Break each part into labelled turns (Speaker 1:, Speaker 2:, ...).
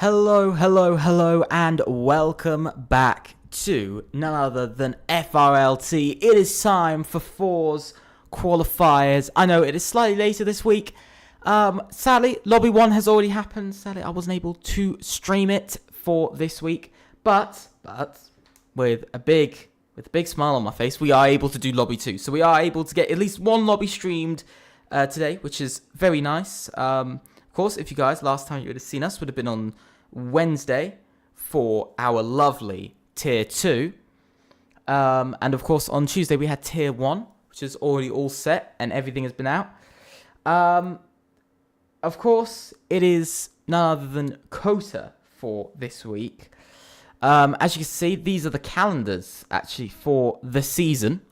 Speaker 1: Hello, and welcome back to none other than FRLT. It is time for Fours Qualifiers. I know it is slightly later this week. Sadly, Lobby 1 has already happened. Sadly, I wasn't able to stream it for this week. But with a big smile on my face, we are able to do Lobby 2. So we are able to get at least one lobby streamed today, which is very nice. Of course, if you guys, last time you would have seen us, would have been on Wednesday for our lovely Tier 2. And of course, on Tuesday, we had Tier 1, which is already all set and everything has been out. Of course, it is none other than Kota for this week. As you can see, these are the calendars, actually, for the season.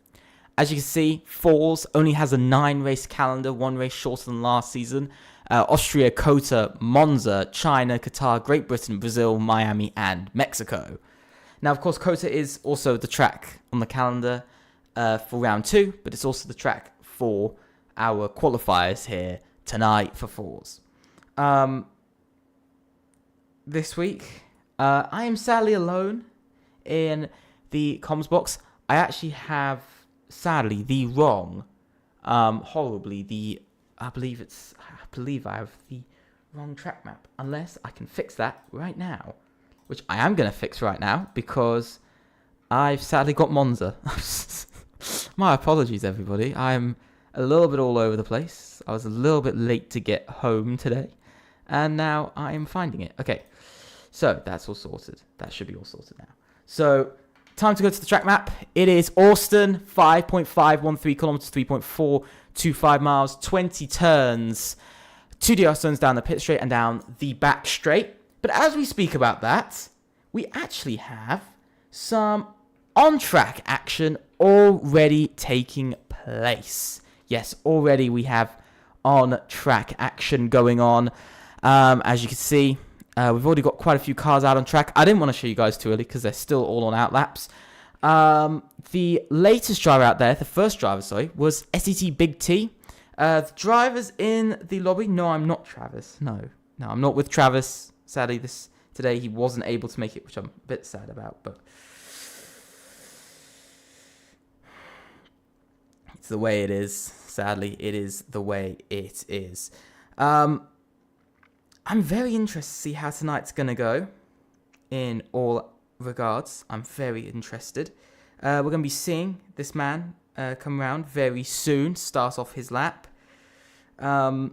Speaker 1: As you can see, Fours only has a 9-race calendar, 1 race shorter than last season. Austria, Kota, Monza, China, Qatar, Great Britain, Brazil, Miami, and Mexico. Now, of course, Kota is also the track on the calendar for round 2, but it's also the track for our qualifiers here tonight for Fours. This week, I am sadly alone in the comms box. I actually have, sadly, the wrong, horribly, I believe I have the wrong track map, unless I can fix that right now, which I am going to fix right now, because I've sadly got Monza. My apologies, everybody. I'm a little bit all over the place. I was a little bit late to get home today, and now I am finding it. Okay, so that's all sorted. That should be all sorted now. So, time to go to the track map. It is Austin, 5.513 kilometers, 3.425 miles, 20 turns, 2 DR zones down the pit straight and down the back straight. But as we speak about that, we actually have some on-track action already taking place. Yes, already we have on-track action going on. As you can see, we've already got quite a few cars out on track. I didn't want to show you guys too early because they're still all on outlaps. The latest driver out there, the first driver, sorry, was SET Big T. The drivers in the lobby. No, I'm not Travis. No, I'm not with Travis. Sadly, today he wasn't able to make it, which I'm a bit sad about. But it's the way it is. Sadly, it is the way it is. I'm very interested to see how tonight's going to go in all regards. I'm very interested. We're going to be seeing this man come around very soon, start off his lap. And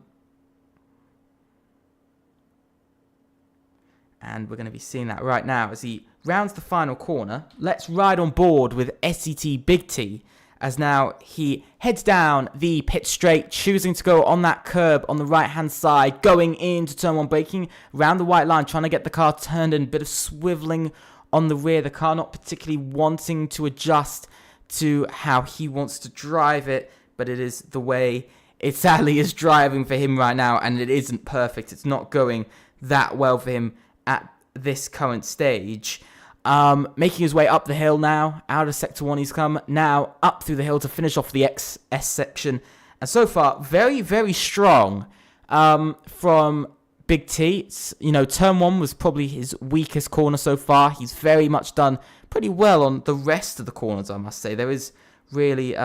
Speaker 1: we're going to be seeing that right now as he rounds the final corner. Let's ride on board with SET Big T, as now he heads down the pit straight, choosing to go on that curb on the right-hand side, going into turn 1, braking around the white line, trying to get the car turned in, bit of swiveling on the rear. The car not particularly wanting to adjust to how he wants to drive it, but it is the way it sadly is driving for him right now, and it isn't perfect. It's not going that well for him at this current stage. Making his way up the hill now, out of Sector 1 he's come, now up through the hill to finish off the XS section. And so far, very, very strong from Big T. It's, turn 1 was probably his weakest corner so far. He's very much done pretty well on the rest of the corners, I must say. There is really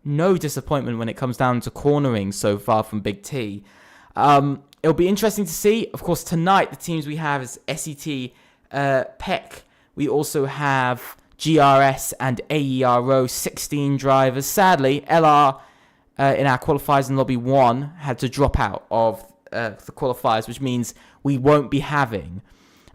Speaker 1: no disappointment when it comes down to cornering so far from Big T. It'll be interesting to see. Of course, tonight the teams we have is SET, PEC. We also have GRS and AERO, 16 drivers. Sadly, LR in our qualifiers in Lobby 1 had to drop out of the qualifiers, which means we won't be having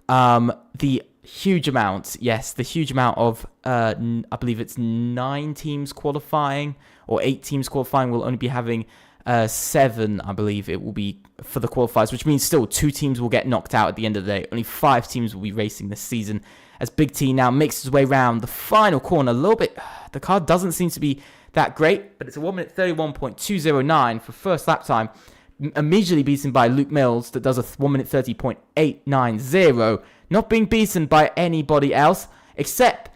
Speaker 1: the huge amount of, I believe it's 9 teams qualifying, or 8 teams qualifying. We'll only be having 7, I believe it will be, for the qualifiers, which means still 2 teams will get knocked out at the end of the day. Only 5 teams will be racing this season, as Big T now makes his way around the final corner. A little bit, the car doesn't seem to be that great, but it's a 1 minute 31.209 for first lap time. Immediately beaten by Luke Mills, that does a 1 minute 30.890. Not being beaten by anybody else, except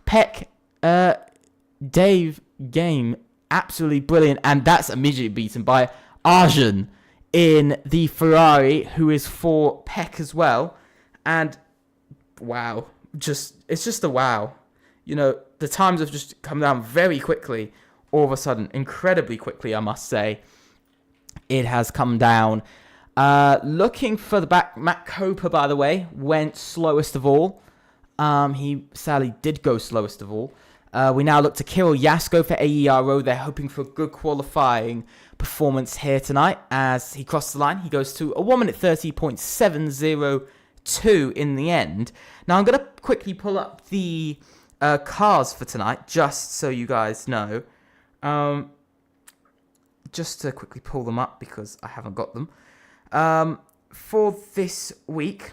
Speaker 1: Peck, Dave Game, absolutely brilliant, and that's immediately beaten by Arjun in the Ferrari, who is for Peck as well. And wow, it's just a wow. You know, the times have just come down very quickly, all of a sudden, incredibly quickly, I must say. It has come down. Looking further back, Matt Coper, by the way, went slowest of all. He sadly did go slowest of all. We now look to Kirill Yasko for AERO. They're hoping for a good qualifying performance here tonight. As he crossed the line, he goes to a 1 minute 30.702 in the end. Now, I'm going to quickly pull up the cars for tonight, just so you guys know. Just to quickly pull them up because I haven't got them. For this week,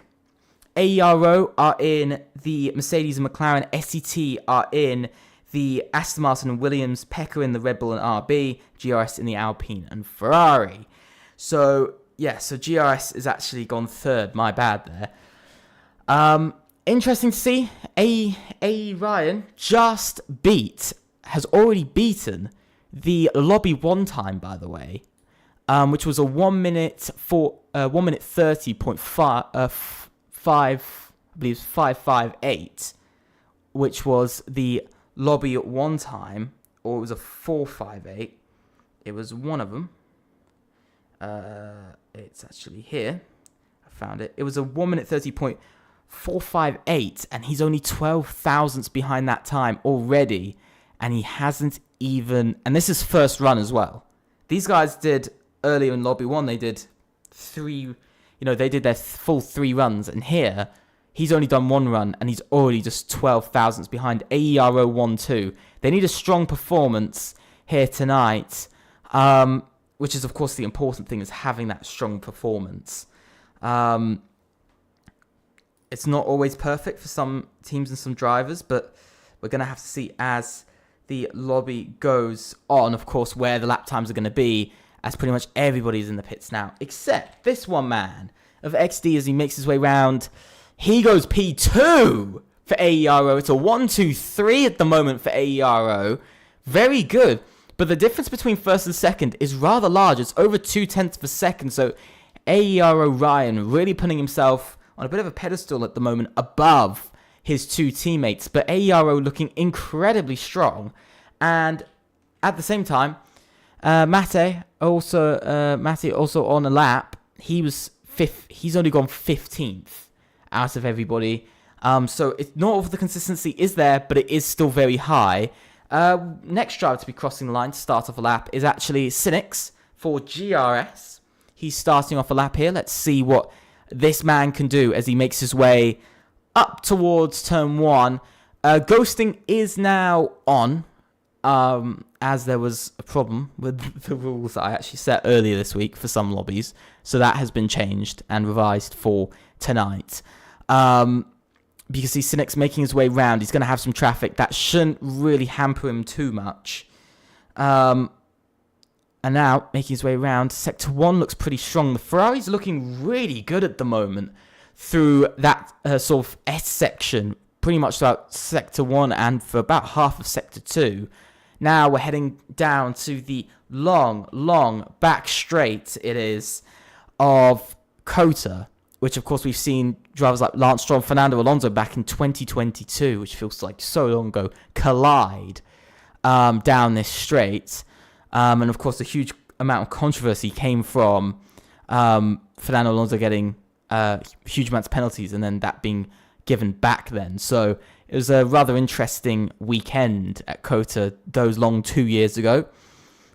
Speaker 1: AERO are in the Mercedes and McLaren. SET are in the Aston Martin and Williams. Pecca in the Red Bull and RB. GRS in the Alpine and Ferrari. So, yeah, so GRS is actually gone third. My bad there. Interesting to see. A Ryan has already beaten the lobby one time, by the way, which was a 1 minute 30.5 I believe 558, which was the lobby at one time, or it was a 458. It was one of them. It's actually here. I found it. It was a 1 minute 30.458, and he's only 12 thousandths behind that time already, and he hasn't even. And this is first run as well. These guys did earlier in lobby one. They did three. They did their full 3 runs, and here, he's only done 1 run, and he's already just 12 thousandths behind AERO 1-2. They need a strong performance here tonight, which is, of course, the important thing, is having that strong performance. It's not always perfect for some teams and some drivers, but we're going to have to see as the lobby goes on, of course, where the lap times are going to be, as pretty much everybody's in the pits now, except this one man of XD as he makes his way round. He goes P2 for AERO. It's a 1-2-3 at the moment for AERO. Very good. But the difference between first and second is rather large. It's over 0.2 of a second. So AERO Ryan really putting himself on a bit of a pedestal at the moment above his 2 teammates. But AERO looking incredibly strong. And at the same time, Mate also on a lap. He's only gone 15th out of everybody. So it's not all the consistency is there, but it is still very high. Next driver to be crossing the line to start off a lap is actually Sinix for GRS. He's starting off a lap here. Let's see what this man can do as he makes his way up towards turn 1. Ghosting is now on. As there was a problem with the rules that I actually set earlier this week for some lobbies. So that has been changed and revised for tonight. Because he's Sinix making his way round. He's going to have some traffic. That shouldn't really hamper him too much. And now, making his way around, Sector 1 looks pretty strong. The Ferrari's looking really good at the moment through that sort of S section. Pretty much throughout Sector 1 and for about half of Sector 2. Now we're heading down to the long back straight, it is, of COTA, which of course we've seen drivers like Lance Stroll and Fernando Alonso back in 2022, which feels like so long ago, collide down this straight. And of course, a huge amount of controversy came from Fernando Alonso getting huge amounts of penalties and then that being given back then. So it was a rather interesting weekend at COTA those long 2 years ago.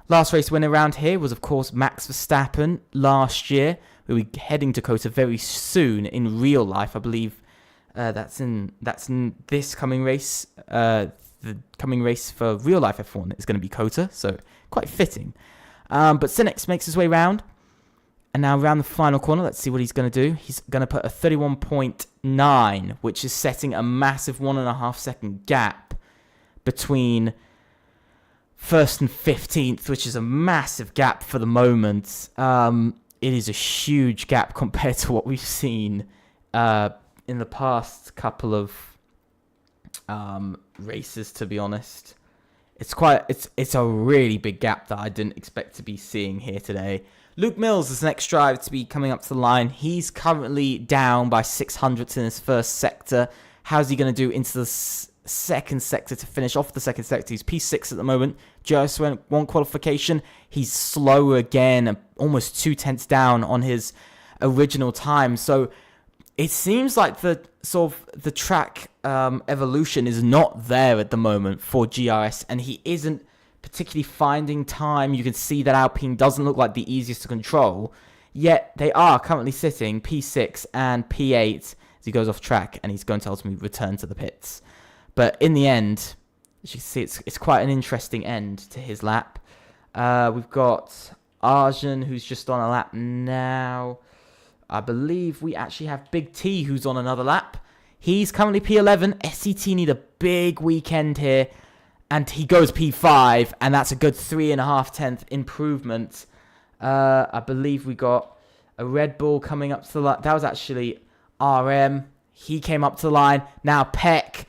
Speaker 1: Last race winner around here was, of course, Max Verstappen last year. We'll be heading to COTA very soon in real life. I believe that's in this coming race. The coming race for real life F1 is going to be COTA, so quite fitting. But Sinix makes his way round. And now around the final corner, let's see what he's going to do. He's going to put a 31.9, which is setting a massive 1.5 second gap between first and 15th, which is a massive gap for the moment. It is a huge gap compared to what we've seen in the past couple of races, to be honest. It's a really big gap that I didn't expect to be seeing here today. Luke Mills is the next driver to be coming up to the line. He's currently down by 600ths in his first sector. How's he going to do into the second sector to finish off the second sector? He's P6 at the moment. Just went one qualification. He's slower again, almost 2/10 down on his original time. So it seems like the track evolution is not there at the moment for GRS, and he isn't particularly finding time. You can see that Alpine doesn't look like the easiest to control, yet they are currently sitting P6 and P8 as he goes off track, and he's going to ultimately return to the pits. But in the end, as you can see, it's quite an interesting end to his lap. We've got Arjun, who's just on a lap now. I believe we actually have Big T, who's on another lap. He's currently P11. SCT need a big weekend here, and he goes P5, and that's a good 3.5 improvement. I believe we got a Red Bull coming up to the line. That was actually RM. He came up to the line. Now Peck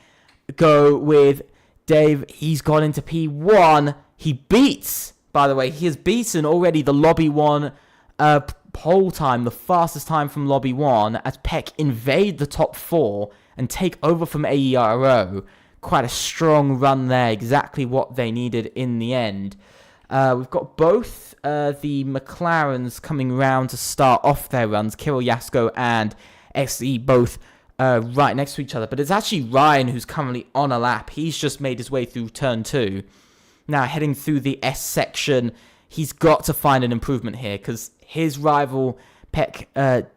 Speaker 1: go with Dave. He's gone into P1. He beats, by the way, he has beaten already the Lobby 1 pole time, the fastest time from Lobby 1, as Peck invade the top 4 and take over from AERO. Quite a strong run there, exactly what they needed in the end. We've got both the McLarens coming round to start off their runs. Kirill Yasko and XE both right next to each other. But it's actually Ryan who's currently on a lap. He's just made his way through turn 2. Now heading through the S section, he's got to find an improvement here because his rival, Peck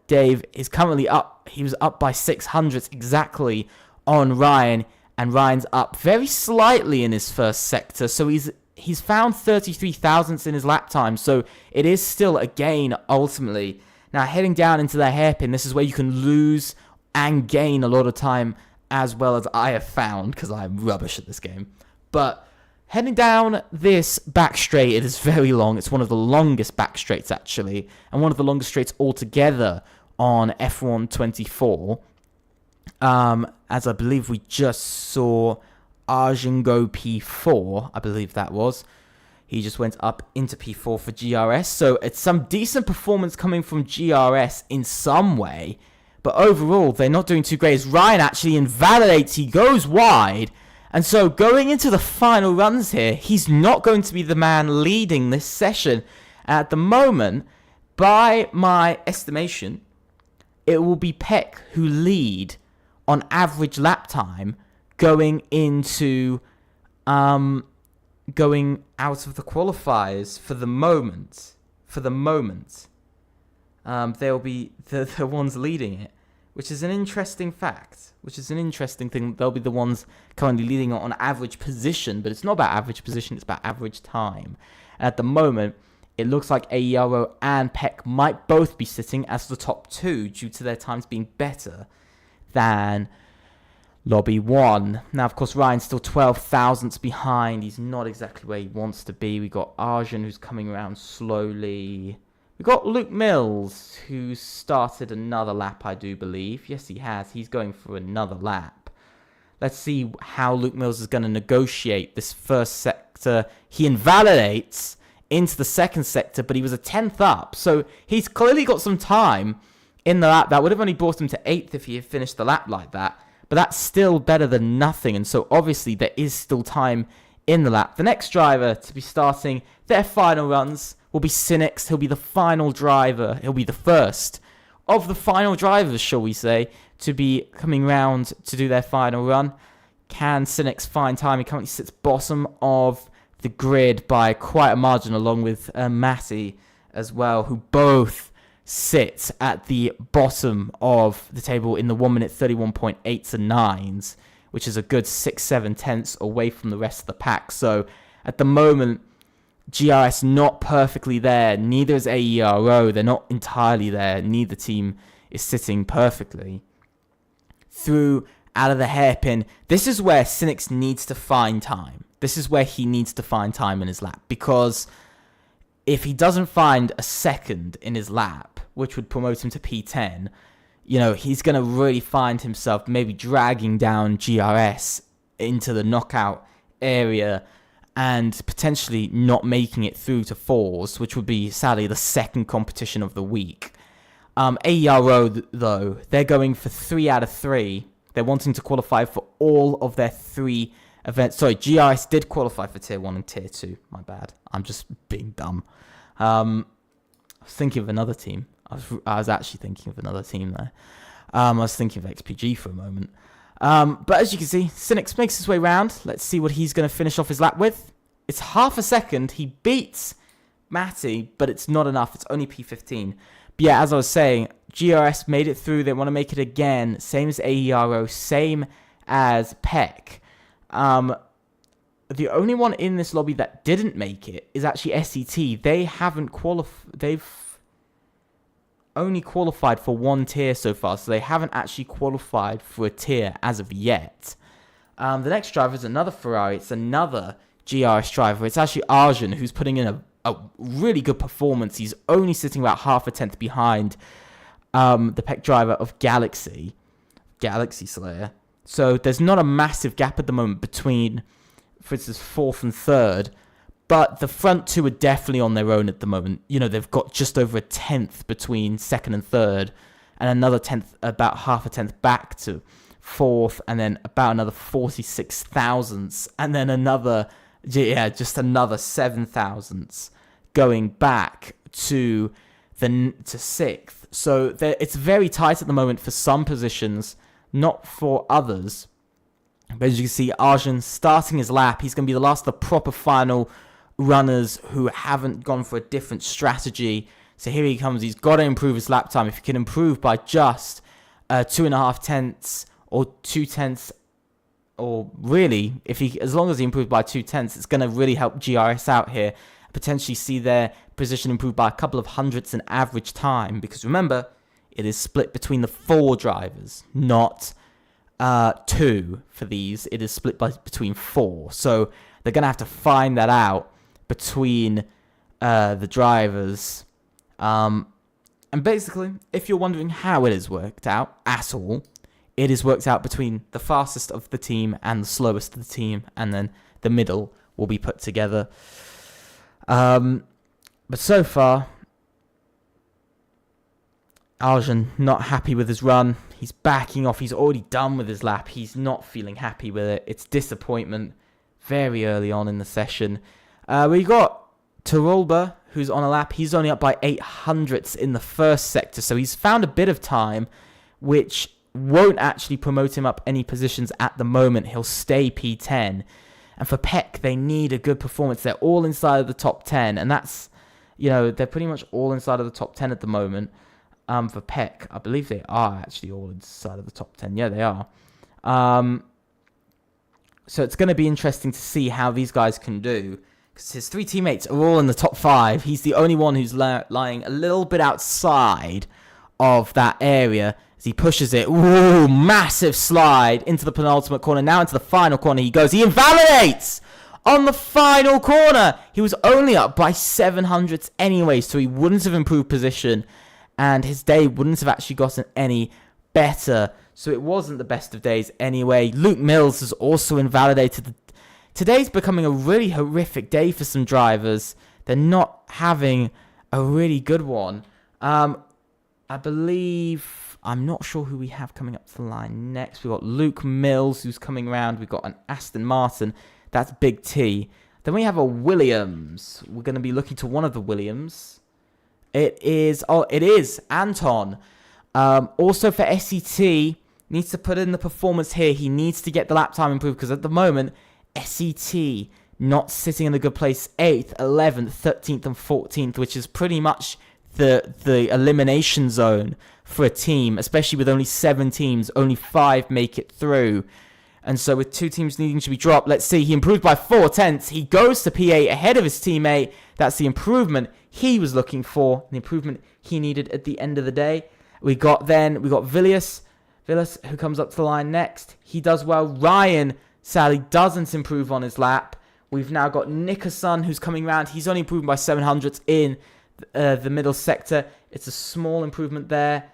Speaker 1: Dave, is currently up. He was up by 600ths exactly on Ryan. And Ryan's up very slightly in his first sector. So he's found 33 thousandths in his lap time. So it is still a gain ultimately. Now heading down into the hairpin, this is where you can lose and gain a lot of time, as well as I have found, because I'm rubbish at this game. But heading down this back straight, it is very long. It's one of the longest back straights actually, and one of the longest straights altogether on F124. As I believe we just saw Arjun go P4, I believe that was. He just went up into P4 for GRS. So it's some decent performance coming from GRS in some way. But overall, they're not doing too great. As Ryan actually invalidates, he goes wide. And so going into the final runs here, he's not going to be the man leading this session. At the moment, by my estimation, it will be Peck who lead on average lap time going into going out of the qualifiers for the moment. They'll be the ones leading it, which is an interesting fact, which is an interesting thing. They'll be the ones currently leading it on average position, but it's not about average position, it's about average time. And at the moment, it looks like AERO and Peck might both be sitting as the top 2 due to their times being better than Lobby 1. Now, of course, Ryan's still 12 thousandths behind. He's not exactly where he wants to be. We got Arjun, who's coming around slowly. We got Luke Mills, who started another lap, I do believe. Yes, he has. He's going for another lap. Let's see how Luke Mills is going to negotiate this first sector. He invalidates into the second sector, but he was a 10th up. So he's clearly got some time in the lap. That would have only brought him to 8th if he had finished the lap like that. But that's still better than nothing. And so obviously there is still time in the lap. The next driver to be starting their final runs will be Sinix. He'll be the final driver. He'll be the first of the final drivers, shall we say, to be coming round to do their final run. Can Sinix find time? He currently sits bottom of the grid by quite a margin, along with Matty as well, who both sit at the bottom of the table in the 1 minute 31.8s and 9s, which is a good 6-7 tenths away from the rest of the pack. So at the moment, GRS not perfectly there. Neither is AERO. They're not entirely there. Neither team is sitting perfectly. Through out of the hairpin, this is where Sinix needs to find time. This is where he needs to find time in his lap, because if he doesn't find a second in his lap, which would promote him to P10, you know, he's going to really find himself maybe dragging down GRS into the knockout area. and potentially not making it through to fours, which would be sadly the second competition of the week. AERO, though, they're going for 3 out of 3. They're wanting to qualify for all of their 3 events. Sorry, GRS did qualify for Tier 1 and Tier 2. My bad. I'm just being dumb. I was thinking of another team. I was actually thinking of another team there. I was thinking of XPG for a moment. But as you can see, Cynics makes his way round. Let's see what he's going to finish off his lap with. It's half a second. He beats Matty, but it's not enough. It's only P15. But yeah, as I was saying, GRS made it through. They want to make it again. Same as AERO. Same as PEC. The only one in this lobby that didn't make it is actually SET. They haven't qualified. They've only qualified for 1 tier so far, so they haven't actually qualified for a tier as of yet. The next driver is another Ferrari. It's another GRS driver. It's actually Arjun, who's putting in a really good performance. He's only sitting about half a tenth behind the PEC driver of Galaxy Slayer. So there's not a massive gap at the moment between, for instance, 4th and 3rd. But the front 2 are definitely on their own at the moment. You know, they've got just over a tenth between 2nd and 3rd, and another tenth, about half a tenth back to 4th, and then about another 46 thousandths, and then another, just another 7 thousandths going back to 6th. So it's very tight at the moment for some positions, not for others. But as you can see, Arjun starting his lap. He's going to be the last of the proper final runners who haven't gone for a different strategy. So here he comes. He's got to improve his lap time. If he can improve by just 2.5 tenths or 2 tenths, or really, as long as he improves by 2 tenths, it's going to really help GRS out here. Potentially see their position improve by a couple of hundredths in average time. Because remember, it is split between the 4 drivers, not 2 for these. It is split between 4. So they're going to have to find that out between the drivers. And basically, if you're wondering how it is worked out at all, it is worked out between the fastest of the team and the slowest of the team, and then the middle will be put together. But so far, Arjun not happy with his run. He's backing off. He's already done with his lap. He's not feeling happy with it. It's disappointment very early on in the session. We got Tarolba, who's on a lap. He's only up by 800ths in the first sector, so he's found a bit of time, which won't actually promote him up any positions at the moment. He'll stay P10. And for PEC, they need a good performance. They're all inside of the top 10, and that's, they're pretty much all inside of the top 10 at the moment. For PEC, I believe they are actually all inside of the top 10. Yeah, they are. So it's going to be interesting to see how these guys can do, because his 3 teammates are all in the top 5. He's the only one who's lying a little bit outside of that area as he pushes it. Ooh, massive slide into the penultimate corner. Now into the final corner he goes. He invalidates on the final corner. He was only up by 700ths anyway, so he wouldn't have improved position, and his day wouldn't have actually gotten any better. So it wasn't the best of days anyway. Luke Mills has also invalidated. Today's becoming a really horrific day for some drivers. They're not having a really good one. I believe, I'm not sure who we have coming up to the line next. We've got Luke Mills who's coming around. We've got an Aston Martin. That's Big T. Then we have a Williams. We're going to be looking to one of the Williams. It is Anton. Also for SET, needs to put in the performance here. He needs to get the lap time improved, because at the moment, SET not sitting in a good place. 8th, 11th, 13th, and 14th, which is pretty much the elimination zone for a team, especially with only 7 teams. Only 5 make it through. And so with 2 teams needing to be dropped, let's see, he improved by 4 tenths. He goes to P8 ahead of his teammate. That's the improvement he was looking for, the improvement he needed at the end of the day. We got Villius, who comes up to the line next. He does well. Ryan, sadly, doesn't improve on his lap. We've now got Nickerson, who's coming around. He's only improving by 700ths in the middle sector. It's a small improvement there.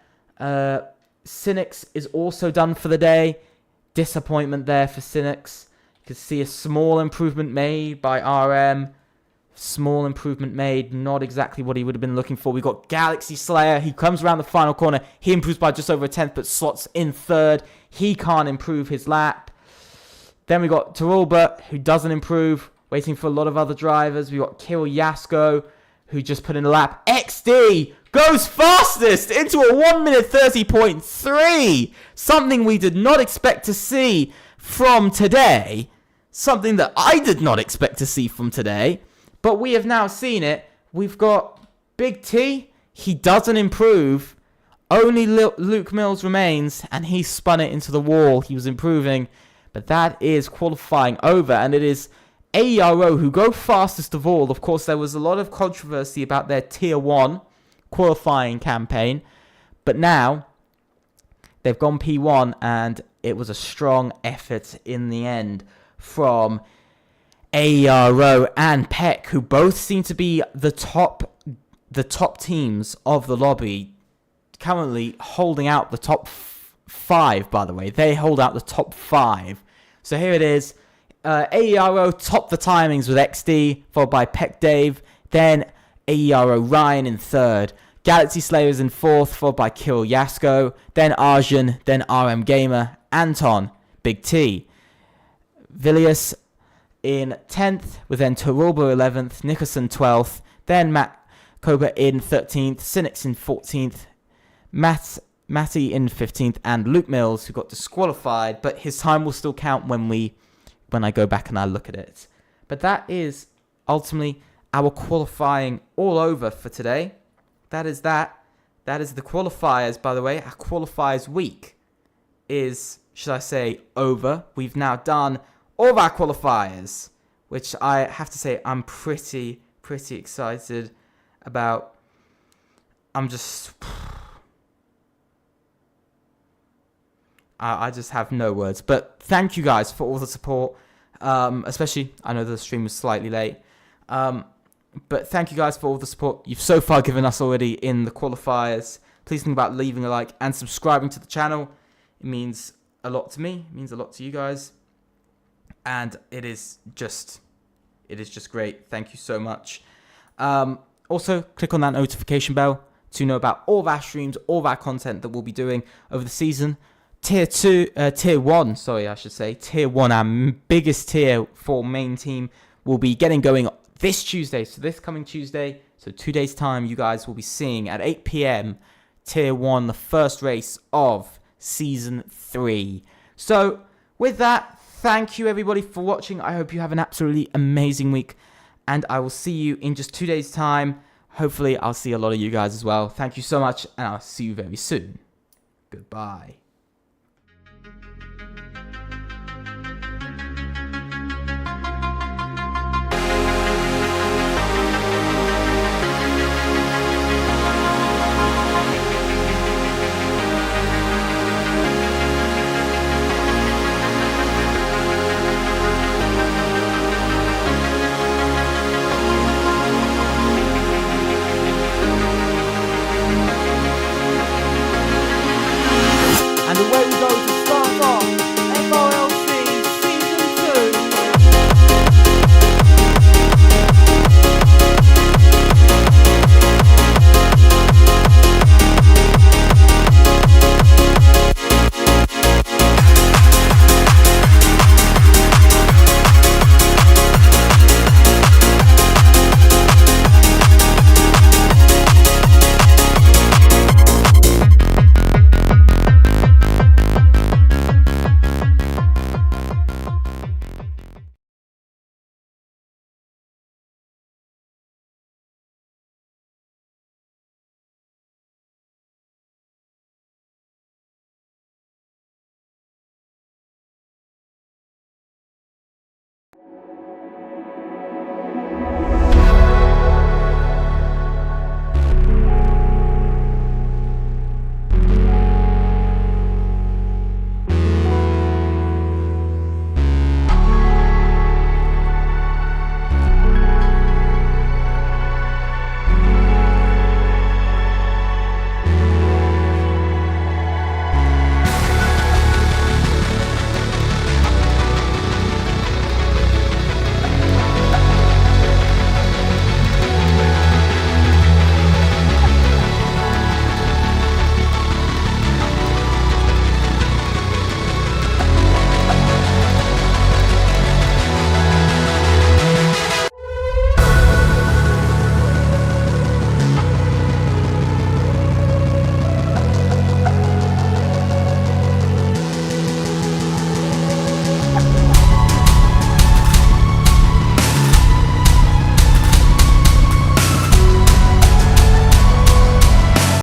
Speaker 1: Cynics is also done for the day. Disappointment there for Cynics. could see a small improvement made by RM. Small improvement made, not exactly what he would have been looking for. We got Galaxy Slayer. He comes around the final corner. He improves by just over a tenth, but slots in third. He can't improve his lap. Then we got Tarulba, who doesn't improve, waiting for a lot of other drivers. We got Kirill Yasko, who just put in a lap. XD goes fastest into a 1 minute 30.3. Something we did not expect to see from today. Something that I did not expect to see from today. But we have now seen it. We've got Big T. He doesn't improve. Only Luke Mills remains, and he spun it into the wall. He was improving. But that is qualifying over, and it is AERO who go fastest of all. Of course, there was a lot of controversy about their Tier 1 qualifying campaign. But now, they've gone P1, and it was a strong effort in the end from AERO and Peck, who both seem to be the top teams of the lobby, currently holding out the top 5, by the way. They hold out the top 5. So here it is. AERO top the timings with XD, followed by Peck Dave, then AERO Ryan in third. Galaxy Slayers in fourth, followed by Kirill Yasko, then Arjun, then RM Gamer, Anton, Big T. Vilius in 10th, with then Tarulba 11th, Nicholson 12th, then Matt Cobra in 13th, Cynics in 14th, Matty in 15th, and Luke Mills, who got disqualified, but his time will still count when I go back and I look at it. But that is ultimately our qualifying all over for today. That is the qualifiers, by the way. Our qualifiers week is, should I say, over. We've now done all of our qualifiers, which I have to say I'm pretty excited about. I just have no words. But thank you guys for all the support. Especially, I know the stream was slightly late. But thank you guys for all the support you've so far given us already in the qualifiers. Please think about leaving a like and subscribing to the channel. It means a lot to me. It means a lot to you guys. And it is just great. Thank you so much. Also, click on that notification bell to know about all of our streams, all of our content that we'll be doing over the season. Tier 1, our biggest tier for main team, will be getting going this Tuesday. So this coming Tuesday, so 2 days time, you guys will be seeing at 8 p.m. Tier 1, the first race of Season 3. So with that, thank you everybody for watching. I hope you have an absolutely amazing week, and I will see you in just 2 days time. Hopefully I'll see a lot of you guys as well. Thank you so much, and I'll see you very soon. Goodbye.